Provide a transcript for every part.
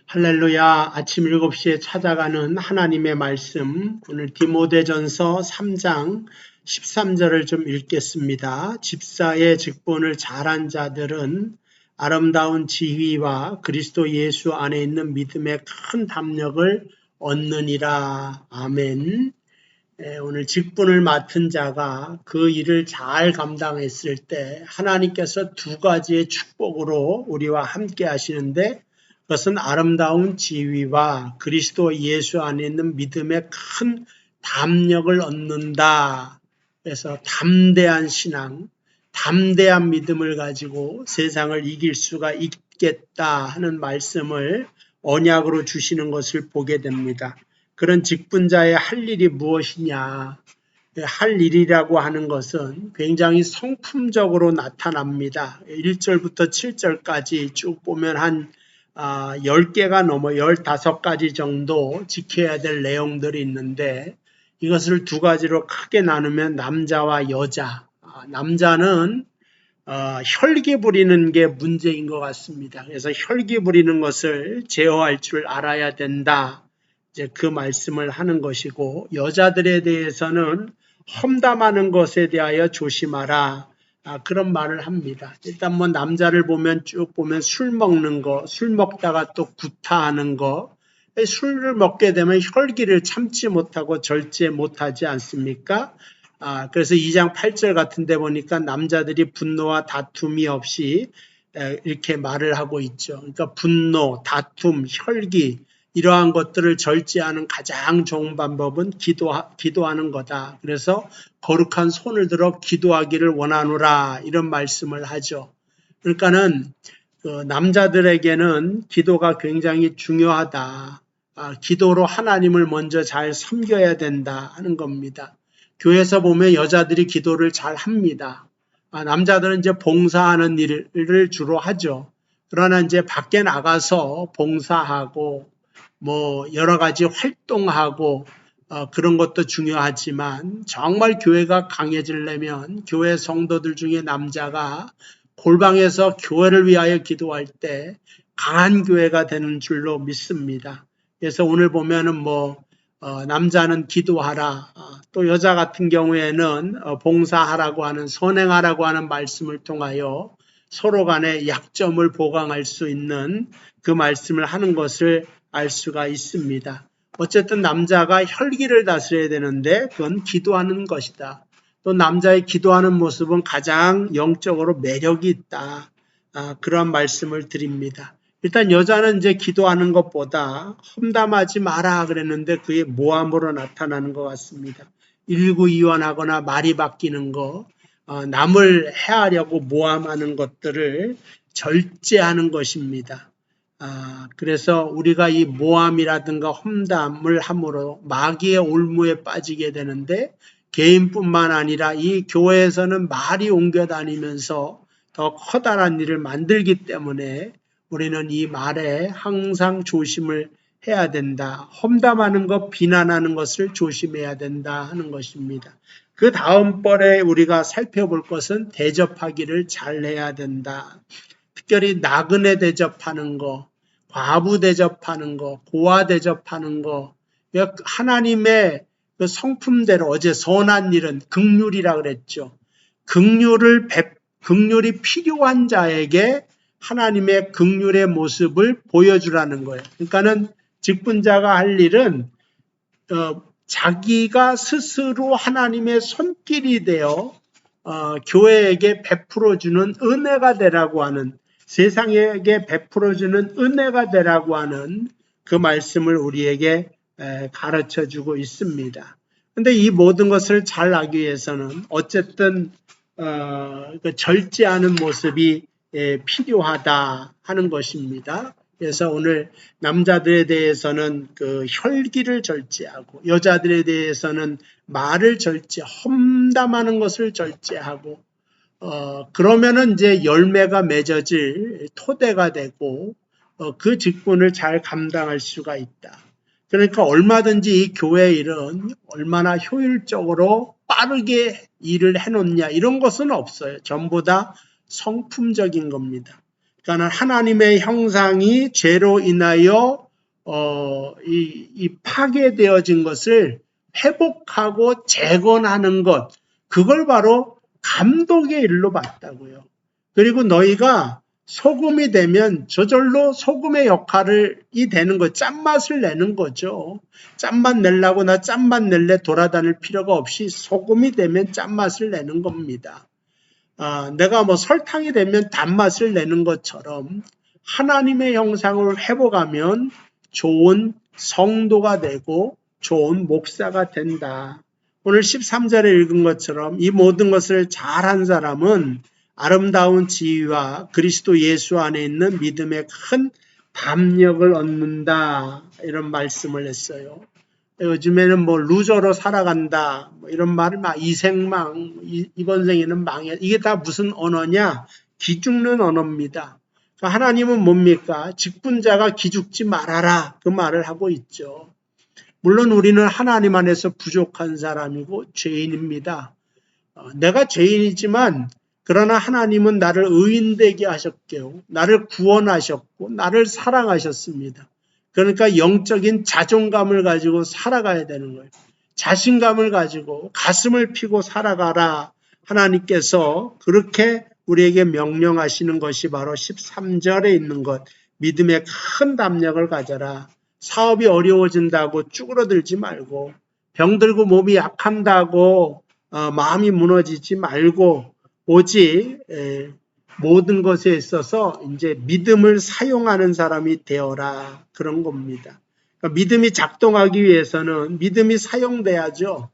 할렐루야. 아침 7시에 찾아가는 하나님의 말씀, 오늘 디모데전서 3장 13절을 좀 읽겠습니다. 집사의 직분을 잘한 자들은 아름다운 지위와 그리스도 예수 안에 있는 믿음의 큰 담력을 얻느니라. 아멘. 오늘 직분을 맡은 자가 그 일을 잘 감당했을 때 하나님께서 두 가지의 축복으로 우리와 함께 하시는데, 그것은 아름다운 지위와 그리스도 예수 안에 있는 믿음의 큰 담력을 얻는다. 그래서 담대한 신앙, 담대한 믿음을 가지고 세상을 이길 수가 있겠다 하는 말씀을 언약으로 주시는 것을 보게 됩니다. 그런 직분자의 할 일이 무엇이냐? 할 일이라고 하는 것은 굉장히 성품적으로 나타납니다. 1절부터 7절까지 쭉 보면 한 10개가 넘어 15가지 정도 지켜야 될 내용들이 있는데, 이것을 두 가지로 크게 나누면 남자와 여자. 남자는 혈기 부리는 게 문제인 것 같습니다. 그래서 혈기 부리는 것을 제어할 줄 알아야 된다. 이제 그 말씀을 하는 것이고, 여자들에 대해서는 험담하는 것에 대하여 조심하라. 그런 말을 합니다. 일단 뭐 남자를 보면 쭉 보면 술 먹는 거, 술 먹다가 또 구타하는 거, 술을 먹게 되면 혈기를 참지 못하고 절제 못하지 않습니까? 그래서 2장 8절 같은 데 보니까 남자들이 분노와 다툼이 없이 이렇게 말을 하고 있죠. 그러니까 분노, 다툼, 혈기, 이러한 것들을 절제하는 가장 좋은 방법은 기도하는 거다. 그래서 거룩한 손을 들어 기도하기를 원하노라, 이런 말씀을 하죠. 그러니까는 남자들에게는 기도가 굉장히 중요하다. 기도로 하나님을 먼저 잘 섬겨야 된다 하는 겁니다. 교회에서 보면 여자들이 기도를 잘 합니다. 남자들은 이제 봉사하는 일을 주로 하죠. 그러나 이제 밖에 나가서 봉사하고 뭐 여러 가지 활동하고 그런 것도 중요하지만, 정말 교회가 강해지려면 교회 성도들 중에 남자가 골방에서 교회를 위하여 기도할 때 강한 교회가 되는 줄로 믿습니다. 그래서 오늘 보면은 남자는 기도하라, 또 여자 같은 경우에는 봉사하라고 하는, 선행하라고 하는 말씀을 통하여 서로 간의 약점을 보강할 수 있는 그 말씀을 하는 것을 알 수가 있습니다. 어쨌든 남자가 혈기를 다스려야 되는데 그건 기도하는 것이다. 또 남자의 기도하는 모습은 가장 영적으로 매력이 있다. 그런 말씀을 드립니다. 일단 여자는 이제 기도하는 것보다 험담하지 마라 그랬는데 그게 모함으로 나타나는 것 같습니다. 일구이원하거나 말이 바뀌는 거, 남을 해하려고 모함하는 것들을 절제하는 것입니다. 그래서 우리가 이 모함이라든가 험담을 함으로 마귀의 올무에 빠지게 되는데, 개인뿐만 아니라 이 교회에서는 말이 옮겨 다니면서 더 커다란 일을 만들기 때문에 우리는 이 말에 항상 조심을 해야 된다. 험담하는 것, 비난하는 것을 조심해야 된다 하는 것입니다. 그 다음번에 우리가 살펴볼 것은 대접하기를 잘해야 된다. 특별히 나그네 대접하는 거, 과부 대접하는 거, 고아 대접하는 거, 하나님의 그 성품대로, 어제 선한 일은 긍휼이라 그랬죠. 긍휼이 필요한 자에게 하나님의 긍휼의 모습을 보여주라는 거예요. 그러니까는 직분자가 할 일은 자기가 스스로 하나님의 손길이 되어 교회에게 베풀어주는 은혜가 되라고 하는, 세상에게 베풀어주는 은혜가 되라고 하는 그 말씀을 우리에게 가르쳐주고 있습니다. 그런데 이 모든 것을 잘 하기 위해서는 어쨌든 절제하는 모습이 필요하다 하는 것입니다. 그래서 오늘 남자들에 대해서는 그 혈기를 절제하고, 여자들에 대해서는 말을 험담하는 것을 절제하고, 그러면은 이제 열매가 맺어질 토대가 되고, 그 직분을 잘 감당할 수가 있다. 그러니까 얼마든지 이 교회 일은 얼마나 효율적으로 빠르게 일을 해놓냐, 이런 것은 없어요. 전부 다 성품적인 겁니다. 그러니까 하나님의 형상이 죄로 인하여 이 파괴되어진 것을 회복하고 재건하는 것, 그걸 바로 감독의 일로 봤다고요. 그리고 너희가 소금이 되면 저절로 소금의 역할이 되는 거, 짠맛을 내는 거죠. 짠맛 내려고 나 짠맛 낼래 돌아다닐 필요가 없이 소금이 되면 짠맛을 내는 겁니다. 내가 뭐 설탕이 되면 단맛을 내는 것처럼 하나님의 형상을 회복하면 좋은 성도가 되고 좋은 목사가 된다. 오늘 13절에 읽은 것처럼 이 모든 것을 잘한 사람은 아름다운 지위와 그리스도 예수 안에 있는 믿음의 큰 담력을 얻는다. 이런 말씀을 했어요. 요즘에는 뭐 루저로 살아간다 뭐 이런 말을 막 이생망 이번 생에는 망해, 이게 다 무슨 언어냐? 기죽는 언어입니다. 그러니까 하나님은 뭡니까? 직분자가 기죽지 말아라, 그 말을 하고 있죠. 물론 우리는 하나님 안에서 부족한 사람이고 죄인입니다. 내가 죄인이지만 그러나 하나님은 나를 의인되게 하셨고 나를 구원하셨고 나를 사랑하셨습니다. 그러니까 영적인 자존감을 가지고 살아가야 되는 거예요. 자신감을 가지고 가슴을 피고 살아가라. 하나님께서 그렇게 우리에게 명령하시는 것이 바로 13절에 있는 것. 믿음의 큰 담력을 가져라. 사업이 어려워진다고 쭈그러들지 말고, 병들고 몸이 약한다고 마음이 무너지지 말고, 오직 모든 것에 있어서 이제 믿음을 사용하는 사람이 되어라, 그런 겁니다. 그러니까 믿음이 작동하기 위해서는 믿음이 사용돼야죠.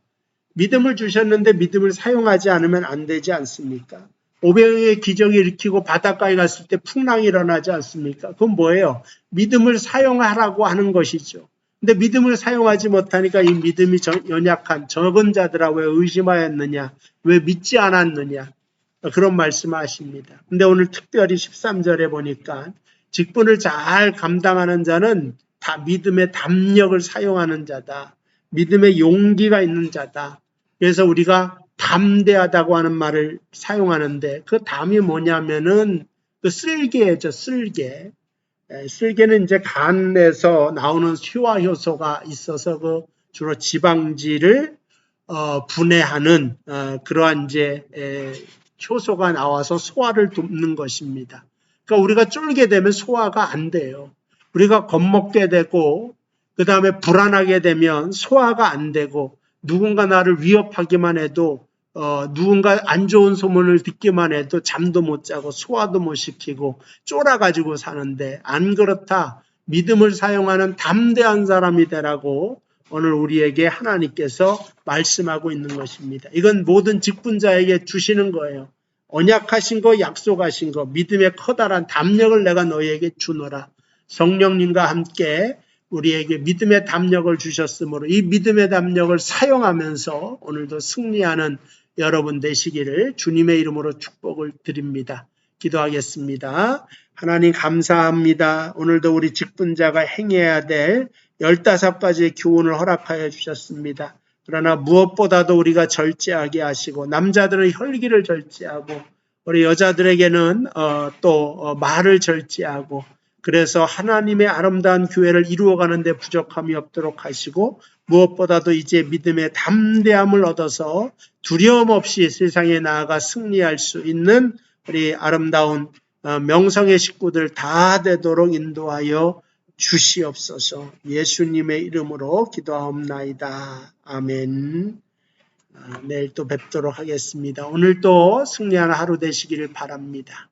믿음을 주셨는데 믿음을 사용하지 않으면 안 되지 않습니까? 오병이의 기적을 일으키고 바닷가에 갔을 때 풍랑이 일어나지 않습니까? 그건 뭐예요? 믿음을 사용하라고 하는 것이죠. 근데 믿음을 사용하지 못하니까 이 믿음이 연약한 적은 자들아 왜 의심하였느냐? 왜 믿지 않았느냐? 그런 말씀을 하십니다. 근데 오늘 특별히 13절에 보니까 직분을 잘 감당하는 자는 다 믿음의 담력을 사용하는 자다. 믿음의 용기가 있는 자다. 그래서 우리가 담대하다고 하는 말을 사용하는데 그 담이 뭐냐면은 그 쓸개죠, 쓸개. 쓸개는 이제 간에서 나오는 휴화 효소가 있어서 그 주로 지방지를 분해하는 그러한 이제 효소가 나와서 소화를 돕는 것입니다. 그러니까 우리가 쫄게 되면 소화가 안 돼요. 우리가 겁먹게 되고 그 다음에 불안하게 되면 소화가 안 되고 누군가 나를 위협하기만 해도 누군가 안 좋은 소문을 듣기만 해도 잠도 못 자고 소화도 못 시키고 쫄아가지고 사는데 안 그렇다. 믿음을 사용하는 담대한 사람이 되라고 오늘 우리에게 하나님께서 말씀하고 있는 것입니다. 이건 모든 직분자에게 주시는 거예요. 언약하신 거, 약속하신 거, 믿음의 커다란 담력을 내가 너희에게 주노라. 성령님과 함께 우리에게 믿음의 담력을 주셨으므로 이 믿음의 담력을 사용하면서 오늘도 승리하는 여러분 되시기를 주님의 이름으로 축복을 드립니다. 기도하겠습니다. 하나님 감사합니다. 오늘도 우리 직분자가 행해야 될 15가지의 교훈을 허락하여 주셨습니다. 그러나 무엇보다도 우리가 절제하게 하시고 남자들은 혈기를 절제하고 우리 여자들에게는 또 말을 절제하고 그래서 하나님의 아름다운 교회를 이루어가는 데 부족함이 없도록 하시고 무엇보다도 이제 믿음의 담대함을 얻어서 두려움 없이 세상에 나아가 승리할 수 있는 우리 아름다운 명성의 식구들 다 되도록 인도하여 주시옵소서. 예수님의 이름으로 기도하옵나이다. 아멘. 내일 또 뵙도록 하겠습니다. 오늘 또 승리하는 하루 되시기를 바랍니다.